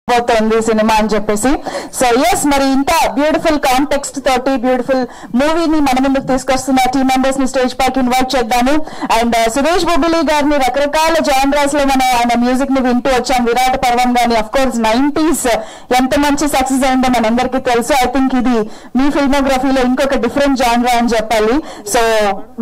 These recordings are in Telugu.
పోతుంది సినిమా అని చెప్పేసి. సో ఎస్, మరి ఇంత బ్యూటిఫుల్ కాంటెక్స్ట్ తోటి బ్యూటిఫుల్ మూవీని మన ముందుకు తీసుకొస్తున్న టీమ్ మెంబర్స్ ని స్టేజ్ పైకి ఇన్వైట్ చేద్దాము. అండ్ సురేష్ బొబ్బిలి గారిని రకరకాల జానరాస్ లో మనం ఆయన మ్యూజిక్ ని వింటూ వచ్చాం. విరాట పర్వం గాని, అఫ్ కోర్స్ 90s ఎంత మంచి సక్సెస్ అయిందో మనందరికీ తెలుసు. ఐ థింక్ ఇది మీ ఫిల్మోగ్రఫీలో ఇంకొక డిఫరెంట్ జానరా అని చెప్పాలి. So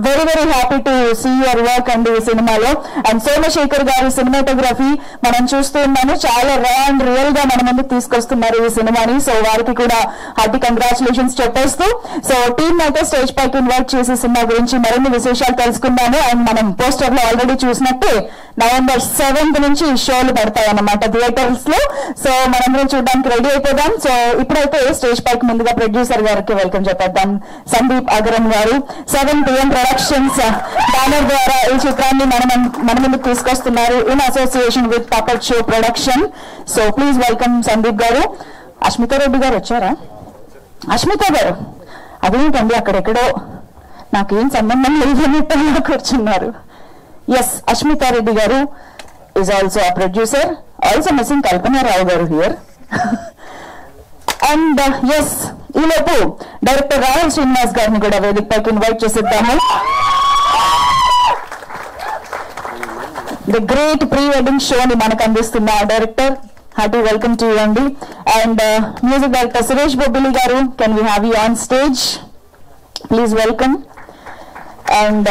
very very happy to see your work and ఈ సినిమాలో. అండ్ సోమశేఖర్ గారి సినిమాటోగ్రఫీ మనం చూస్తూ ఉన్నాము, చాలా రా అండ్ రియల్ గా మన ముందుకు తీసుకొస్తున్నారు ఈ సినిమాని. సో వారికి కూడా హార్టీ కంగ్రాచులేషన్స్ చెప్పేస్తూ, సో టీమ్ అయితే స్టేజ్ పైకి ఇన్వైట్ చేసి సినిమా గురించి మరిన్ని విశేషాలు తెలుసుకుందాము. అండ్ మనం పోస్టర్ లో ఆల్రెడీ చూసినట్టే November 7th నుంచి షోలు పడతాయి అన్నమాట థియేటర్స్ లో. సో మనందరం చూడడానికి రెడీ అయిపోదాం. సో ఇప్పుడైతే స్టేజ్ పైకి ముందుగా ప్రొడ్యూసర్ గారికి వెల్కమ్ చెప్పేద్దాం. సందీప్ అగరం గారు 7 PM ప్రొడక్షన్స్ బ్యానర్ ద్వారా ఈ చిత్రాన్ని మన ముందుకు తీసుకొస్తున్నారు in association with puppet show production. So please welcome Sandeep గారు. అష్మితా రెడ్డి గారు వచ్చారా? అష్మిత గారు అదేంటండి అక్కడెక్కడో నాకేం సంబంధం లేదన్నట్టు కూర్చున్నారు. Yes, Ashmita Reddy garu is also a producer, also missing Kalpana Rao garu here. And yes, ఈలోపు డైరెక్టర్ రాహుల్ శ్రీనివాస్ గారిని కూడా వేదికపైకి ఇన్వైట్ చేసిద్దాము. ది గ్రేట్ ప్రీ వెడ్డింగ్ షోని మనకు అందిస్తున్న director, hearty welcome to you అండి. And music director Suresh Bobbili garu, can we have you on stage? Please welcome. And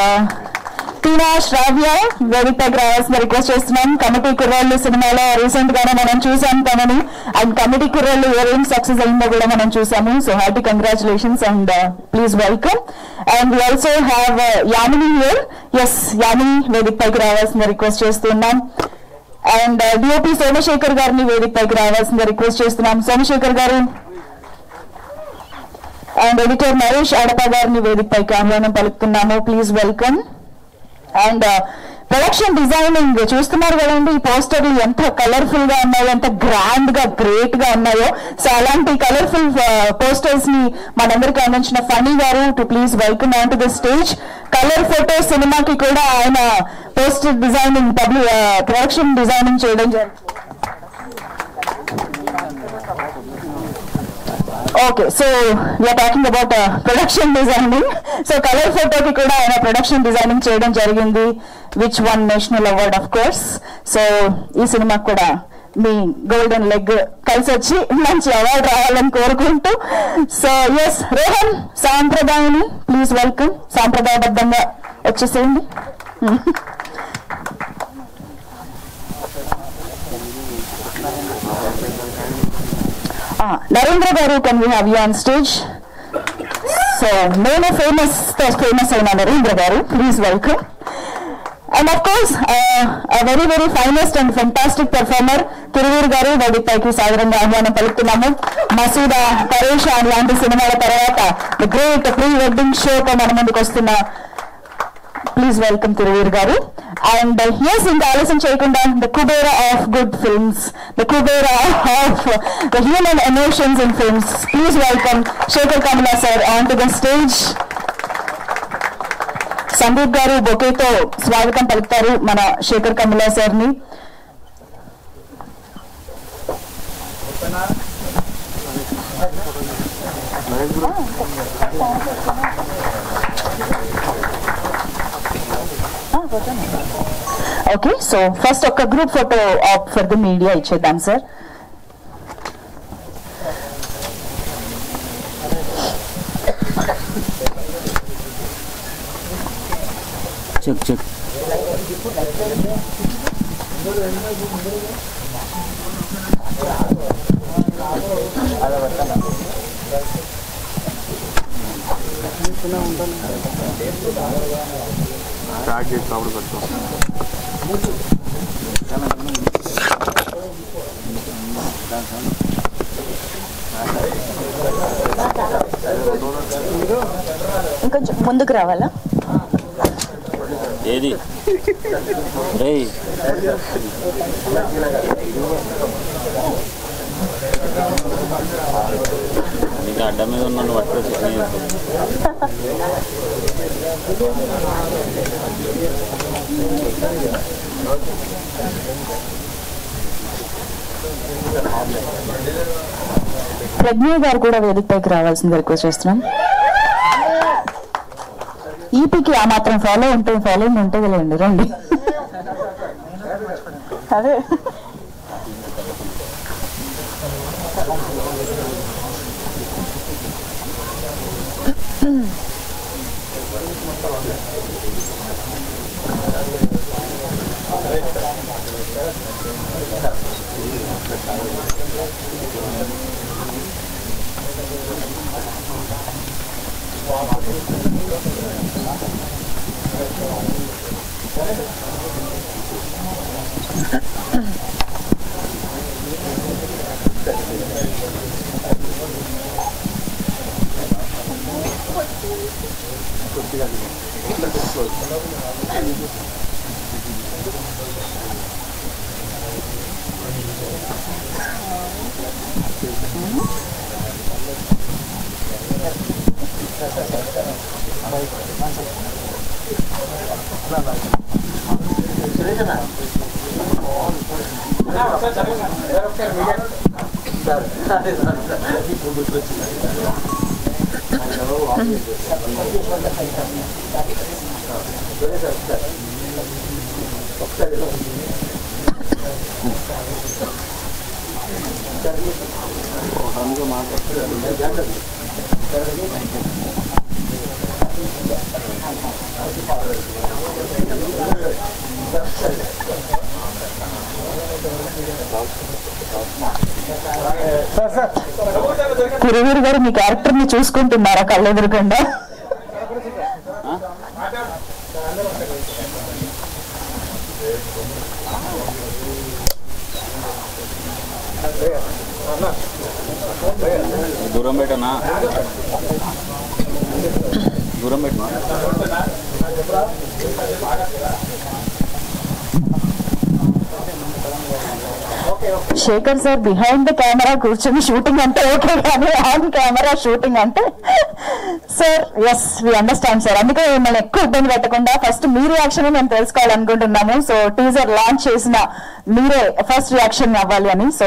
Tina Sravya వేదికపైకి రావాల్సిన రిక్వెస్ట్ చేస్తున్నాం. కమిటీ కుర్రాళ్ళు సినిమాలో రీసెంట్ గానే మనం చూసాం తనని. అండ్ కమిటీ కుర్రాళ్ళు ఏం సక్సెస్ అయిందో కూడా మనం చూసాము. So hearty congratulations and please welcome. And we also have Yamini here. Yes, Yamini వేదికపైకి రావాల్సిన రిక్వెస్ట్ చేస్తున్నాం. అండ్ డిఓపి సోమశేఖర్ గారిని వేదికపైకి రావాల్సిందిగా రిక్వెస్ట్ చేస్తున్నాం. సోమశేఖర్ గారు. అండ్ ఎడిటర్ నరేష్ అడప గారిని వేదికపైకి ఆహ్వానం పలుకుతున్నాము. Please welcome. And production designing చూస్తున్నారు కదండి, ఈ పోస్టర్లు ఎంత కలర్ఫుల్ గా ఉన్నాయో, ఎంత గ్రాండ్ గా గ్రేట్ గా ఉన్నాయో. సో అలాంటి కలర్ఫుల్ పోస్టర్స్ ని మనందరికీ అందించిన Phani garu to please welcome on to the stage. Colour photo సినిమాకి కూడా ఆయన పోస్టర్ డిజైనింగ్ ప్రొడక్షన్ డిజైనింగ్ చేయడం జరిగింది. Okay, so we are talking about production designing. So colour ఫోటోకి కూడా ఆయన ప్రొడక్షన్ డిజైనింగ్ చేయడం జరిగింది, which won national award of course. So ఈ సినిమాకి కూడా మీ గోల్డెన్ లెగ్ కలిసి వచ్చి మంచి అవార్డు రావాలని కోరుకుంటూ, సో ఎస్ రోహన్ సాంప్రదాయని ప్లీజ్ వెల్కమ్. సాంప్రదాయబద్ధంగా వచ్చేసేయండి. Narendra garu, can we have you on stage? So నేను ఫేమస్ అయిన Narendra garu, please welcome. And of course very very finest and fantastic performer Tiruvuru garu వేదికపైకి సాధారణంగా ఆహ్వానం పలుకుతున్నాము. మసూదా, పరేషాన్ లాంటి సినిమాల తర్వాత ది గ్రేట్ ప్రీ వెడ్డింగ్ షోతో మన ముందుకు వస్తున్న ప్లీజ్ వెల్కమ్ తిరువూరు గారు. అండ్ ఎస్, ఇంకా ఆలస్యం చేయకుండా the Kubera of good films, the Kubera of the human emotions in films, please welcome Shekhar Kammula sir on to the stage. Sandeep garu బొకేతో స్వాగతం పలుకుతారు మన శేఖర్ కమలా సార్ ని. ఓకే, సో ఫస్ట్ ఒక group photo for the media ఇచ్చేద్దాం సార్. Check check. స్టార్ట్ చేసి అప్పుడు పెడతాం. ఇంకొంచెం ముందుకు రావాలా? ఏది రేయ్ నీకు అడ్డ మీద ఉన్నాను పట్టుకొచ్చి ప్రజ్ఞ గారు కూడా వేదికపైకి రావాల్సింది రిక్వెస్ట్ చేస్తున్నాం. ఈపీకి ఆ మాత్రం ఫాలోయింగ్ ఉంటుందిలేండి, రండి. అదే కురువీరు గారు మీ క్యారెక్టర్ ని చూసుకుంటున్నారా కళ్ళెదురుకుండా? దూరం పెట్టనా, దూరం పెట్టనా. Shekhar sir behind the camera కూర్చొని షూటింగ్ అంటే ఓకే, కానీ ఆన్ కెమెరా షూటింగ్ అంటే sir yes we understand sir. అందుకే మిమ్మల్ని ఎక్కువ ఇబ్బంది పెట్టకుండా ఫస్ట్ మీ రియాక్షన్ మేము తెలుసుకోవాలనుకుంటున్నాము. సో టీజర్ లాంచ్ చేసిన మీరే ఫస్ట్ రియాక్షన్ అవ్వాలి అని. సో